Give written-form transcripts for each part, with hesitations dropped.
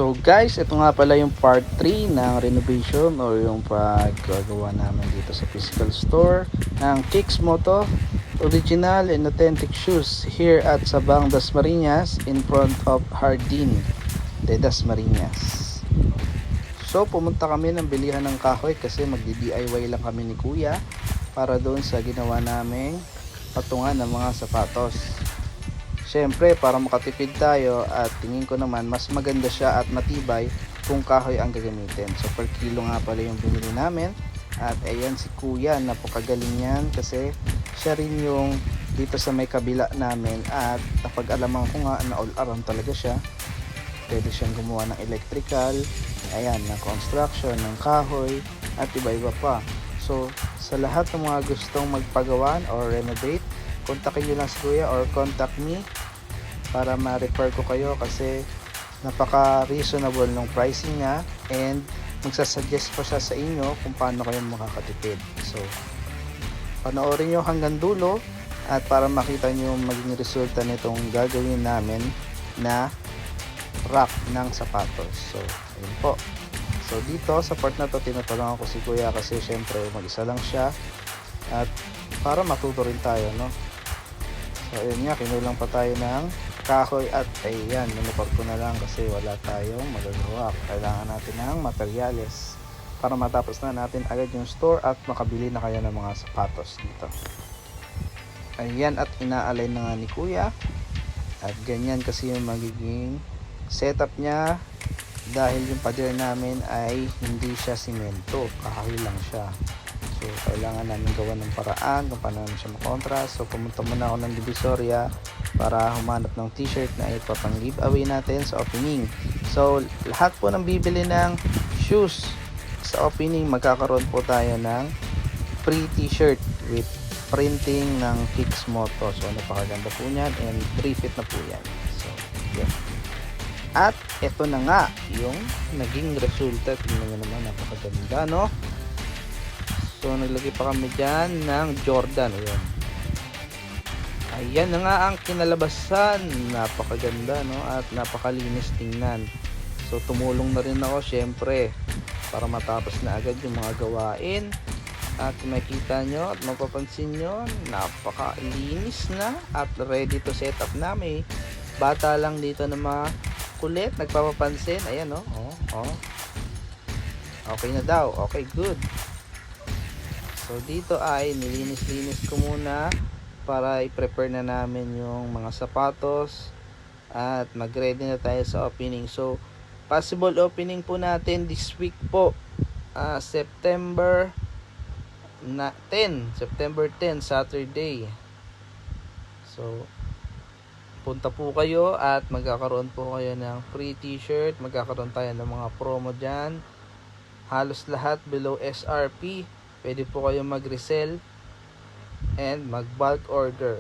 So guys, ito nga pala yung part 3 ng renovation or yung paggagawa namin dito sa physical store ng Kicks Moto original and authentic shoes here at Sabang Dasmariñas in front of Hardin de Dasmariñas. So pumunta kami ng bilihan ng kahoy kasi magdi-DIY lang kami ni Kuya para doon sa ginawa naming patungan ng mga sapatos. Siyempre, para makatipid tayo at tingin ko naman mas maganda siya at matibay kung kahoy ang gagamitin. So per kilo nga pala yung binili namin. At ayan si Kuya, napakagaling yan kasi siya rin yung dito sa may kabila namin. At napag-alaman ko nga na all around talaga siya. Pwede siyang gumawa ng electrical, ayan, ng construction, ng kahoy at iba-iba pa. So sa lahat ng mga gustong magpagawan or renovate, kontakin nyo lang si Kuya or contact me para ma-refer ko kayo kasi napaka reasonable ng pricing niya and magsasuggest pa siya sa inyo kung paano kayo makakatipid. So panoorin nyo hanggang dulo at para makita nyo maging resulta nitong gagawin namin na rack ng sapatos. So ayun po. So dito sa part na to tinutulungan ko si Kuya kasi syempre mag-isa lang siya at para matuto rin tayo, no? So ayun nga, kinulang pa tayo ng kahoy at ayan, ninupag ko na lang kasi wala tayong magagawa. Kailangan natin ng materyales para matapos na natin agad yung store at makabili na kayo ng mga sapatos dito. Ayan, at ina-align na nga ni Kuya at ganyan kasi yung magiging setup niya dahil yung pader namin ay hindi siya simento, kahoy lang siya. So kailangan namin gawa ng paraan kung paano namin siya makontrast. So pumunta muna ako ng Divisoria para humanap ng t-shirt na ito pang giveaway natin sa opening. So lahat po ng bibili ng shoes sa opening, magkakaroon po tayo ng free t-shirt with printing ng Kicks Moto. So napakaganda po niyan and 3 feet na po yan. So yeah. At ito na nga yung naging resulta. Tingnan nyo naman, napakaganda, no? So naglagay pa kami dyan ng Jordan. Ayan. Ayan na nga ang kinalabasan. Napakaganda, no? At napakalinis tingnan. So tumulong na rin ako syempre para matapos na agad yung mga gawain. At makita nyo at mapapansin nyo, napakalinis na at ready to set up na. May bata lang dito na mga kulit, nagpapapansin. Ayan, no? Oh. Okay na daw. Okay, good. So dito ay nilinis-linis ko muna para i-prepare na namin yung mga sapatos at mag-ready na tayo sa opening. So possible opening po natin this week po, September 10 Saturday. So punta po kayo at magkakaroon po kayo ng free t-shirt. Magkakaroon tayo ng mga promo dyan, halos lahat below SRP. Pwede po kayo mag-resell and mag-bulk order.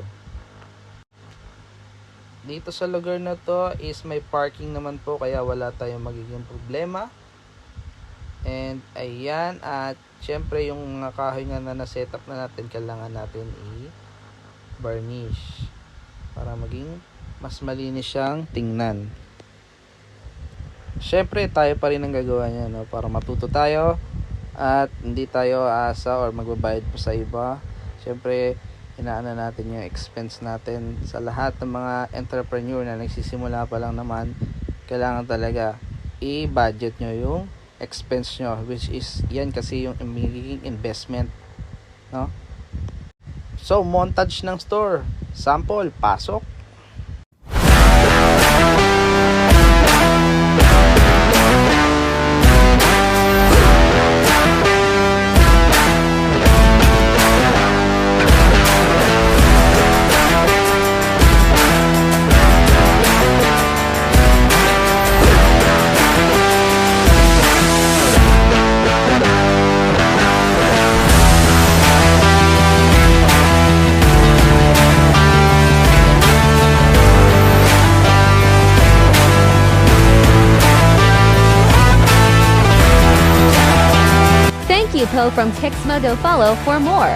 Dito sa lugar na to is may parking naman po kaya wala tayong magiging problema. And ayan, at syempre yung mga kahoy nga na na-setup na natin, kailangan natin i-varnish para maging mas malinis siyang tingnan. Syempre tayo pa rin ang gagawa niya, no? Para matuto tayo at hindi tayo asa or magbabayad po sa iba. Siyempre inaano natin yung expense natin. Sa lahat ng mga entrepreneur na nagsisimula pa lang naman, kailangan talaga i-budget nyo yung expense nyo, which is yan kasi yung magiging investment, no? So montage ng store, sample, pasok. Thank you, Po from Kicks Moto. Follow for more.